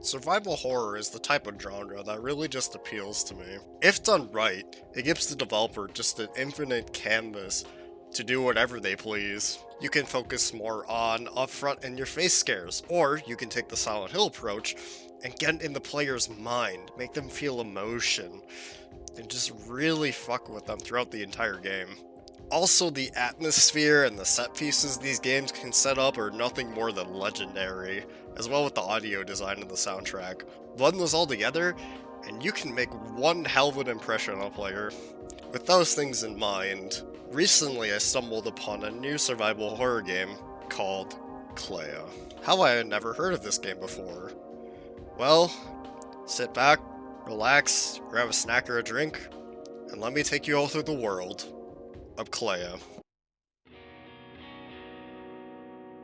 Survival horror is the type of genre that really just appeals to me. If done right, it gives the developer just an infinite canvas to do whatever they please. You can focus more on upfront in your face scares, or you can take the Silent Hill approach and get in the player's mind, make them feel emotion, and just really fuck with them throughout the entire game. Also, the atmosphere and the set pieces these games can set up are nothing more than legendary, as well with the audio design and the soundtrack. Blend those all together, and you can make one hell of an impression on a player. With those things in mind, recently I stumbled upon a new survival horror game called Clea. How I had never heard of this game before. Well, sit back, relax, grab a snack or a drink, and let me take you all through the world of Clea.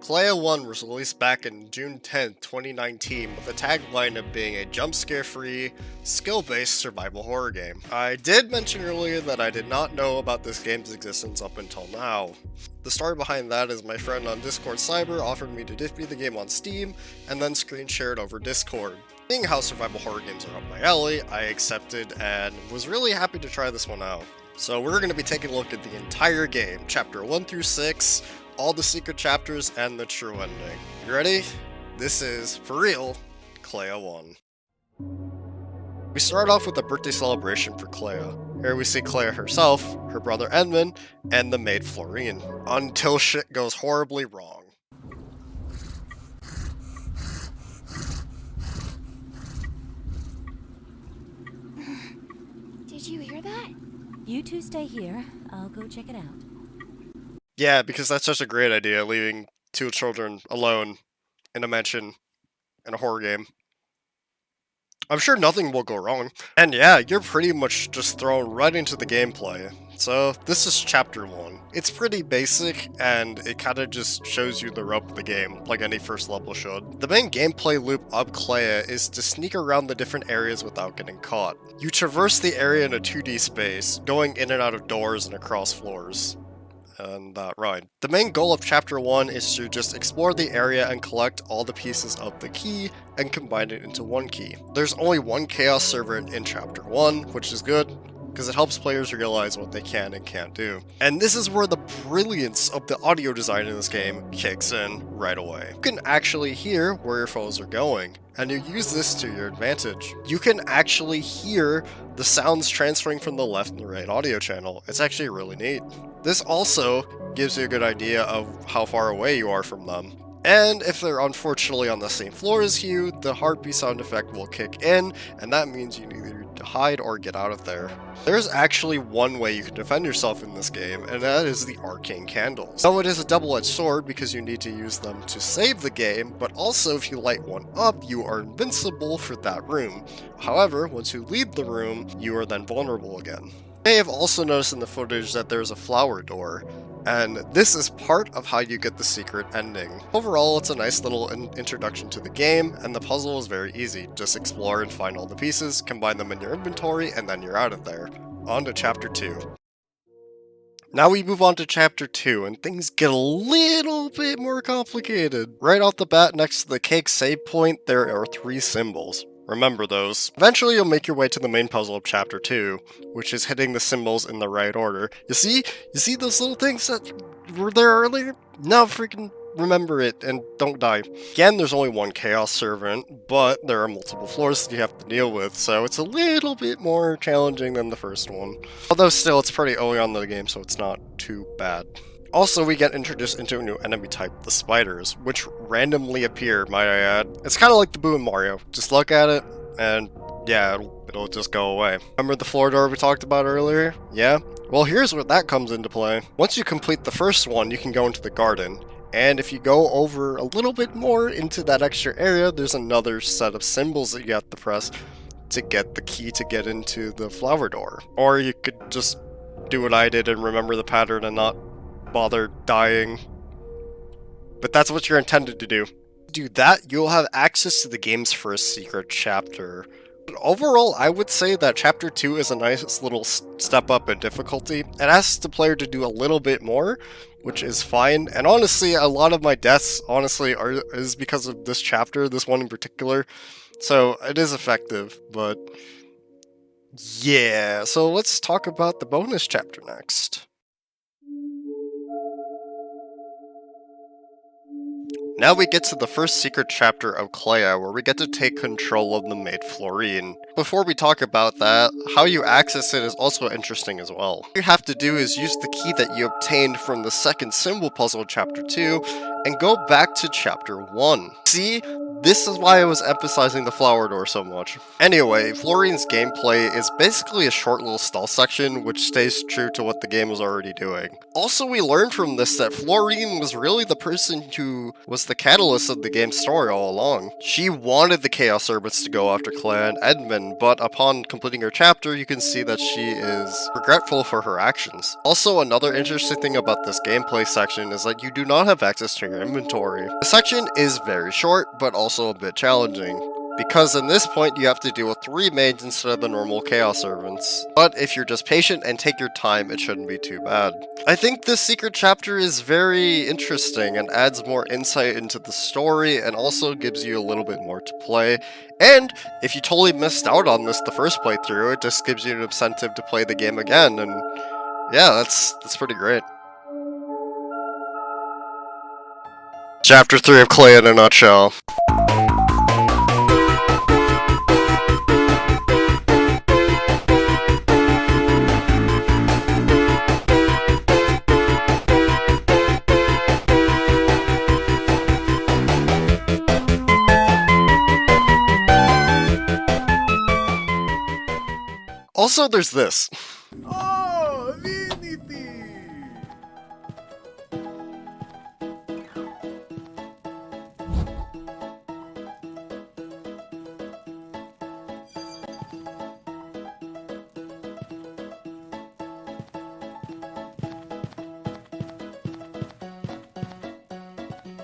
Clea 1 was released back in June 10, 2019 with a tagline of being a jump-scare-free, skill-based survival horror game. I did mention earlier that I did not know about this game's existence up until now. The story behind that is my friend on Discord Cyber offered me to distribute the game on Steam and then screen share it over Discord. Seeing how survival horror games are up my alley, I accepted and was really happy to try this one out. So we're going to be taking a look at the entire game, chapter 1 through 6, all the secret chapters, and the true ending. You ready? This is, for real, Clea 1. We start off with a birthday celebration for Clea. Here we see Clea herself, her brother Edmund, and the maid Florine, until shit goes horribly wrong. Did you hear that? You two stay here. I'll go check it out. Yeah, because that's such a great idea, leaving two children alone in a mansion in a horror game. I'm sure nothing will go wrong. And yeah, you're pretty much just thrown right into the gameplay. So this is chapter 1. It's pretty basic, and it kind of just shows you the rope of the game, like any first level should. The main gameplay loop of Clea is to sneak around the different areas without getting caught. You traverse the area in a 2D space, going in and out of doors and across floors. And that ride. The main goal of chapter 1 is to just explore the area and collect all the pieces of the key and combine it into one key. There's only one chaos servant in chapter 1, which is good, because it helps players realize what they can and can't do. And this is where the brilliance of the audio design in this game kicks in right away. You can actually hear where your foes are going, and you use this to your advantage. You can actually hear the sounds transferring from the left and the right audio channel. It's actually really neat. This also gives you a good idea of how far away you are from them. And if they're unfortunately on the same floor as you, the heartbeat sound effect will kick in, and that means you either need to hide or get out of there. There's actually one way you can defend yourself in this game, and that is the arcane candles. Though it is a double-edged sword because you need to use them to save the game, but also if you light one up, you are invincible for that room. However, once you leave the room, you are then vulnerable again. You may have also noticed in the footage that there's a flower door, and this is part of how you get the secret ending. Overall, it's a nice little introduction to the game, and the puzzle is very easy. Just explore and find all the pieces, combine them in your inventory, and then you're out of there. On to chapter 2. Now we move on to chapter 2, and things get a little bit more complicated. Right off the bat, next to the cake save point, there are 3 symbols. Remember those. Eventually you'll make your way to the main puzzle of chapter 2, which is hitting the symbols in the right order. You see those little things that were there earlier? Now freaking remember it and don't die. Again, there's only one chaos servant, but there are multiple floors that you have to deal with, so it's a little bit more challenging than the first one. Although still, it's pretty early on in the game, so it's not too bad. Also, we get introduced into a new enemy type, the spiders, which randomly appear, might I add. It's kind of like the Boo in Mario. Just look at it, and yeah, it'll just go away. Remember the floor door we talked about earlier? Yeah? Well, here's where that comes into play. Once you complete the first one, you can go into the garden. And if you go over a little bit more into that extra area, there's another set of symbols that you have to press to get the key to get into the flower door. Or you could just do what I did and remember the pattern and not bother dying. But that's what you're intended to do. To do that, you'll have access to the game's first secret chapter. But overall, I would say that chapter 2 is a nice little step up in difficulty. It asks the player to do a little bit more, which is fine. And honestly, a lot of my deaths, is because of this chapter, this one in particular. So it is effective, but yeah. So let's talk about the bonus chapter next. Now we get to the first secret chapter of Clea, where we get to take control of the maid Florine. Before we talk about that, how you access it is also interesting as well. All you have to do is use the key that you obtained from the second symbol puzzle chapter 2, and go back to chapter 1. See? This is why I was emphasizing the flower door so much. Anyway, Florine's gameplay is basically a short little stealth section, which stays true to what the game was already doing. Also, we learned from this that Florine was really the person who was the catalyst of the game's story all along. She wanted the Chaos Servants to go after Clea and Edmund, but upon completing her chapter, you can see that she is regretful for her actions. Also, another interesting thing about this gameplay section is that you do not have access to your inventory. The section is very short, but also a bit challenging, because in this point you have to deal with 3 maids instead of the normal Chaos Servants. But if you're just patient and take your time, it shouldn't be too bad. I think this secret chapter is very interesting and adds more insight into the story and also gives you a little bit more to play. And if you totally missed out on this the first playthrough, it just gives you an incentive to play the game again, and yeah, that's pretty great. Chapter 3 of Clea in a nutshell. Also, there's this. Oh, Divinity!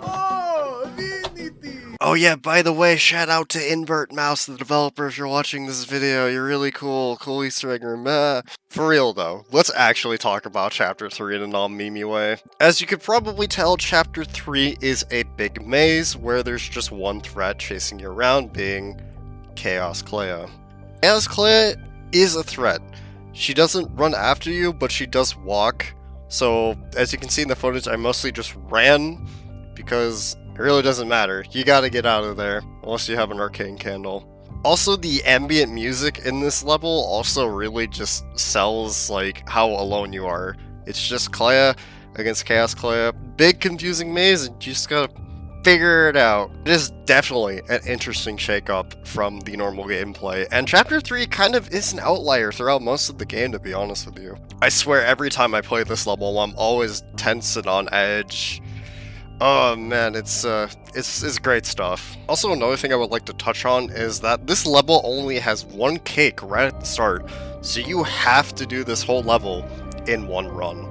Oh, Divinity! Oh yeah, by the way, shout out to Invert Mouse, the developer, if you're watching this video. You're really cool. Cool Easter egg room. For real though, let's actually talk about Chapter 3 in a non-memey way. As you could probably tell, Chapter 3 is a big maze where there's just one threat chasing you around, being Chaos Clea. Chaos Clea is a threat. She doesn't run after you, but she does walk. So, as you can see in the footage, I mostly just ran, because it really doesn't matter. You gotta get out of there, unless you have an arcane candle. Also, the ambient music in this level also really just sells, like, how alone you are. It's just Clea against Chaos Clea. Big confusing maze, and you just gotta figure it out. It is definitely an interesting shakeup from the normal gameplay, and Chapter 3 kind of is an outlier throughout most of the game, to be honest with you. I swear every time I play this level, I'm always tense and on edge. Oh man, it's great stuff. Also, another thing I would like to touch on is that this level only has one cake right at the start, so you have to do this whole level in one run,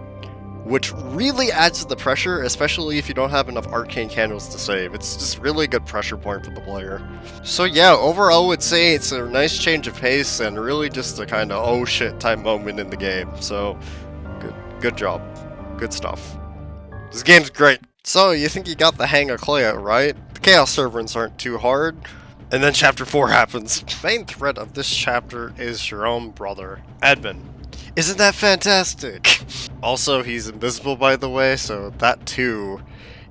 which really adds to the pressure, especially if you don't have enough arcane candles to save. It's just really a good pressure point for the player. So yeah, overall I would say it's a nice change of pace and really just a kind of oh shit type moment in the game. So good job, good stuff. This game's great. So, you think you got the hang of Clea, right? The Chaos Servants aren't too hard. And then Chapter 4 happens. The main threat of this chapter is your own brother, Edmund. Isn't that fantastic? Also, he's invisible, by the way, so that too.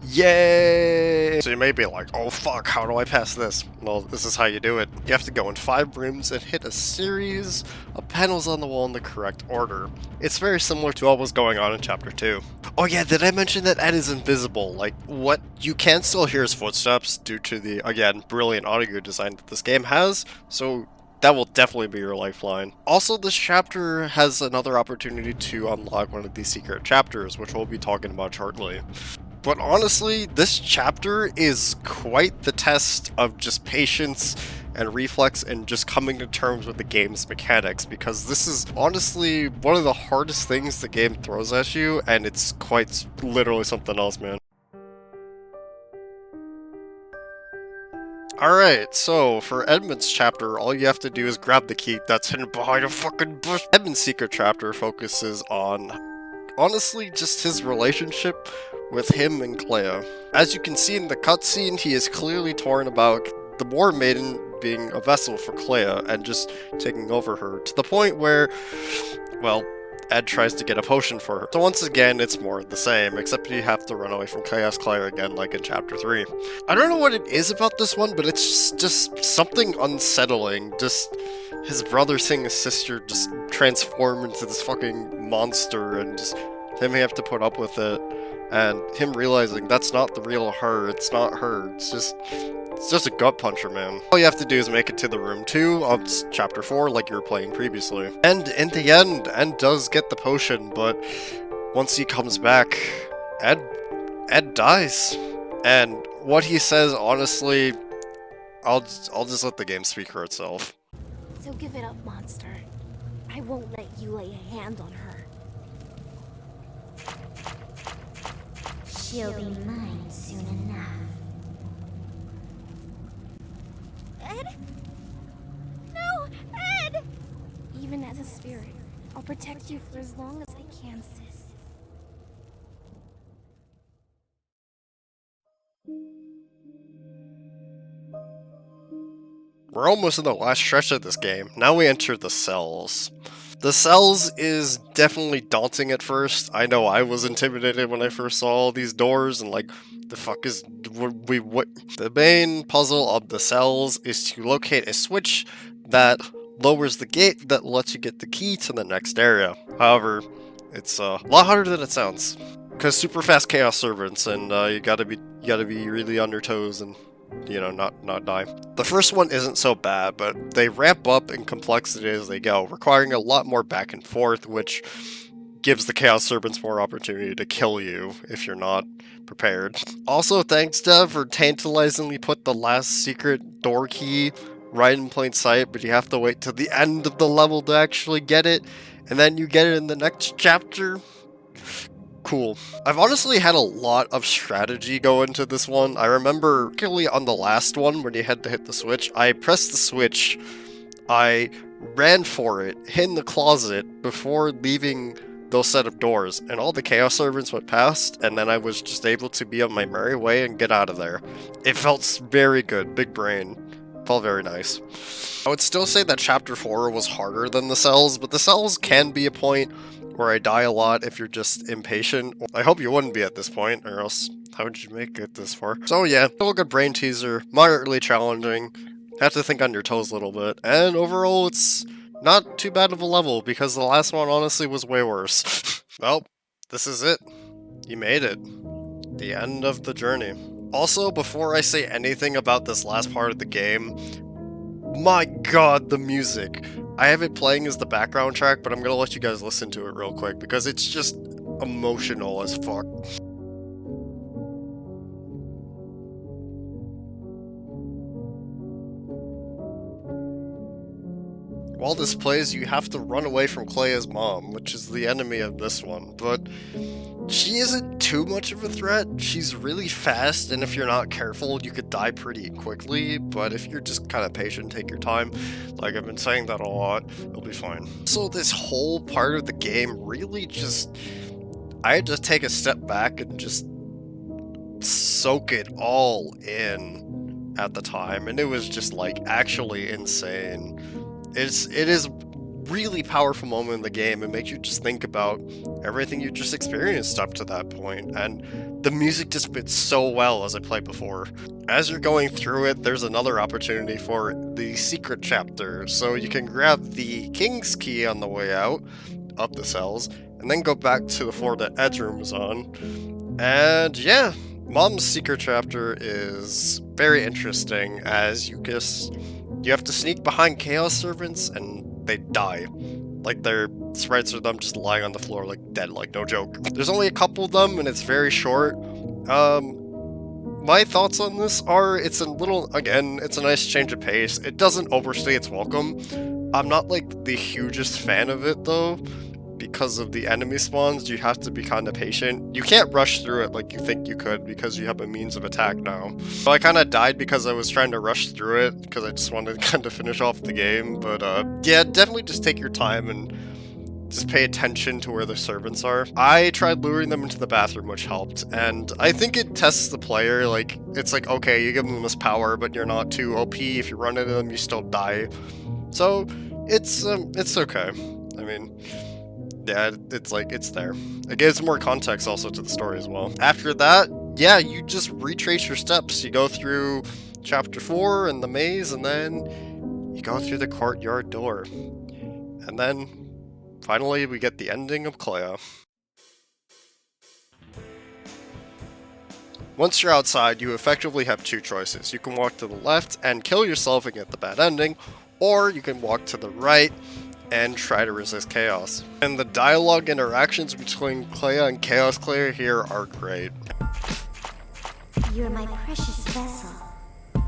Yay! So you may be like, oh fuck, how do I pass this? Well, this is how you do it. You have to go in 5 rooms and hit a series of panels on the wall in the correct order. It's very similar to what was going on in Chapter 2. Oh yeah, did I mention that Ed is invisible? Like, what? You can still hear his footsteps due to the, again, brilliant audio design that this game has, so that will definitely be your lifeline. Also, this chapter has another opportunity to unlock one of these secret chapters, which we'll be talking about shortly. But honestly, this chapter is quite the test of just patience and reflex and just coming to terms with the game's mechanics, because this is honestly one of the hardest things the game throws at you, and it's quite literally something else, man. Alright, so for Edmund's chapter, all you have to do is grab the key that's hidden behind a fucking bush. Edmund's secret chapter focuses on, honestly, just his relationship with him and Clea. As you can see in the cutscene, he is clearly torn about the War Maiden being a vessel for Clea and just taking over her, to the point where, well, Ed tries to get a potion for her. So once again, it's more of the same, except you have to run away from Chaos Clea again, like in Chapter 3. I don't know what it is about this one, but it's just something unsettling. Just his brother seeing his sister just transform into this fucking monster, and just him have to put up with it, and him realizing that's not the real her, it's not her, it's just a gut puncher, man. All you have to do is make it to the room 2 of Chapter 4 like you were playing previously. And in the end, Ed does get the potion, but once he comes back, Ed dies. And what he says, honestly, I'll just let the game speak for itself. So give it up, monster. I won't let you lay a hand on her. She'll be mine soon enough. Ed? No, Ed! Even as a spirit, I'll protect you for as long as I can, sis. We're almost in the last stretch of this game. Now we enter the cells. The cells is definitely daunting at first. I know I was intimidated when I first saw all these doors and like, the fuck is what? The main puzzle of the cells is to locate a switch that lowers the gate that lets you get the key to the next area. However, it's a lot harder than it sounds, because super fast chaos servants, and you gotta be really on your toes and, you know, not die. The first one isn't so bad, but they ramp up in complexity as they go, requiring a lot more back and forth, which gives the Chaos Serpents more opportunity to kill you if you're not prepared. Also, thanks Dev for tantalizingly put the last secret door key right in plain sight, but you have to wait till the end of the level to actually get it, and then you get it in the next chapter. Cool. I've honestly had a lot of strategy go into this one. I remember, particularly on the last one, when you had to hit the switch, I pressed the switch, I ran for it, hid in the closet before leaving those set of doors, and all the Chaos Servants went past, and then I was just able to be on my merry way and get out of there. It felt very good, big brain. Felt very nice. I would still say that Chapter 4 was harder than the cells, but the cells can be a point where I die a lot if you're just impatient. I hope you wouldn't be at this point, or else how would you make it this far? So yeah, still a good brain teaser, moderately challenging, have to think on your toes a little bit, and overall it's not too bad of a level, because the last one honestly was way worse. Well, this is it. You made it. The end of the journey. Also, before I say anything about this last part of the game, my god, the music. I have it playing as the background track, but I'm gonna let you guys listen to it real quick, because it's just emotional as fuck. While this plays, you have to run away from Clea's mom, which is the enemy of this one, but she isn't too much of a threat. She's really fast, and if you're not careful, you could die pretty quickly, but if you're just kind of patient, take your time, like I've been saying that a lot, you'll be fine. So this whole part of the game really just, I had to take a step back and just soak it all in at the time, and it was just like actually insane. It is really powerful moment in the game. It makes you just think about everything you just experienced up to that point, and the music just fits so well, as I played before. As you're going through it, there's another opportunity for the secret chapter, so you can grab the King's Key on the way out of the cells, and then go back to the floor that Ed's room is on. And yeah, Mom's secret chapter is very interesting, as you have to sneak behind Chaos Servants, and they die. Like, their sprites are them just lying on the floor, like, dead, like, no joke. There's only a couple of them, and it's very short. My thoughts on this are, it's a nice change of pace. It doesn't overstay its welcome. I'm not, like, the hugest fan of it, though, because of the enemy spawns. You have to be kind of patient. You can't rush through it like you think you could, because you have a means of attack now. So I kind of died because I was trying to rush through it, because I just wanted to kind of finish off the game, but yeah, definitely just take your time and just pay attention to where the servants are. I tried luring them into the bathroom, which helped, and I think it tests the player. Like, it's like, okay, you give them this power, but you're not too OP. If you run into them, you still die. So it's okay. I mean, yeah, it's like, it's there. It gives more context also to the story as well. After that, yeah, you just retrace your steps. You go through chapter 4 and the maze, and then you go through the courtyard door. And then, finally, we get the ending of Clea. Once you're outside, you effectively have two choices. You can walk to the left and kill yourself and get the bad ending, or you can walk to the right and try to resist chaos. And the dialogue interactions between Clea and Chaos Clea here are great. You're my precious vessel.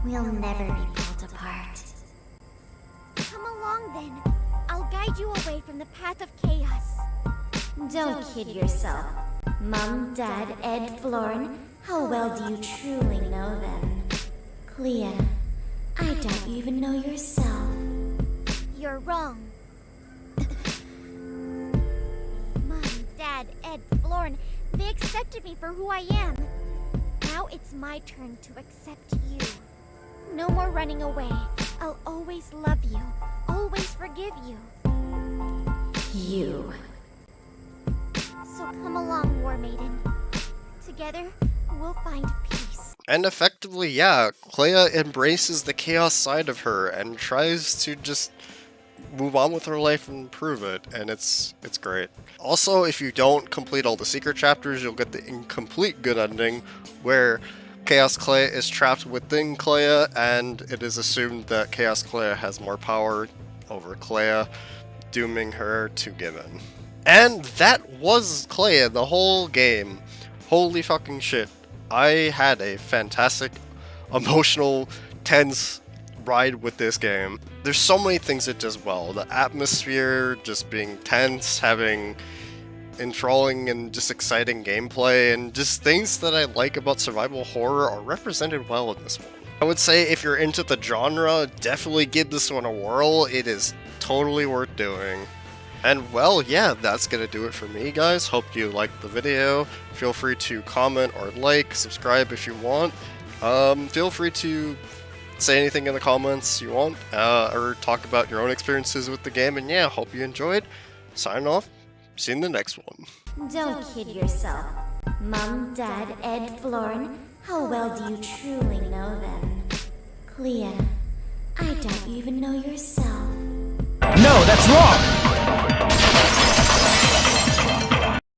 We'll never be pulled apart. Come along then. I'll guide you away from the path of chaos. Don't kid yourself. Mom, Dad, Ed, Florin, how well do you truly know them? Clea, I doubt you even know yourself. You're wrong. Mom, Dad, Ed, Florin, they accepted me for who I am. Now it's my turn to accept you. No more running away. I'll always love you, always forgive you. You. So come along, War Maiden. Together, we'll find peace. And effectively, yeah, Clea embraces the chaos side of her and tries to just move on with her life and improve it, and it's great. Also, if you don't complete all the secret chapters, you'll get the incomplete good ending, where Chaos Clea is trapped within Clea, and it is assumed that Chaos Clea has more power over Clea, dooming her to give in. And that was Clea, the whole game. Holy fucking shit. I had a fantastic, emotional, tense ride with this game. There's so many things it does well. The atmosphere just being tense, having enthralling and just exciting gameplay, and just things that I like about survival horror are represented well in this one. I would say if you're into the genre, definitely give this one a whirl. It is totally worth doing. And well, yeah, that's gonna do it for me, guys. Hope you liked the video. Feel free to comment or like, subscribe if you want. Feel free to say anything in the comments you want, or talk about your own experiences with the game. And yeah, hope you enjoyed. Sign off. See you in the next one. Don't kid yourself. Mom, Dad, Ed, Florin, how well do you truly know them? Clea, I doubt you even know yourself. No, that's wrong!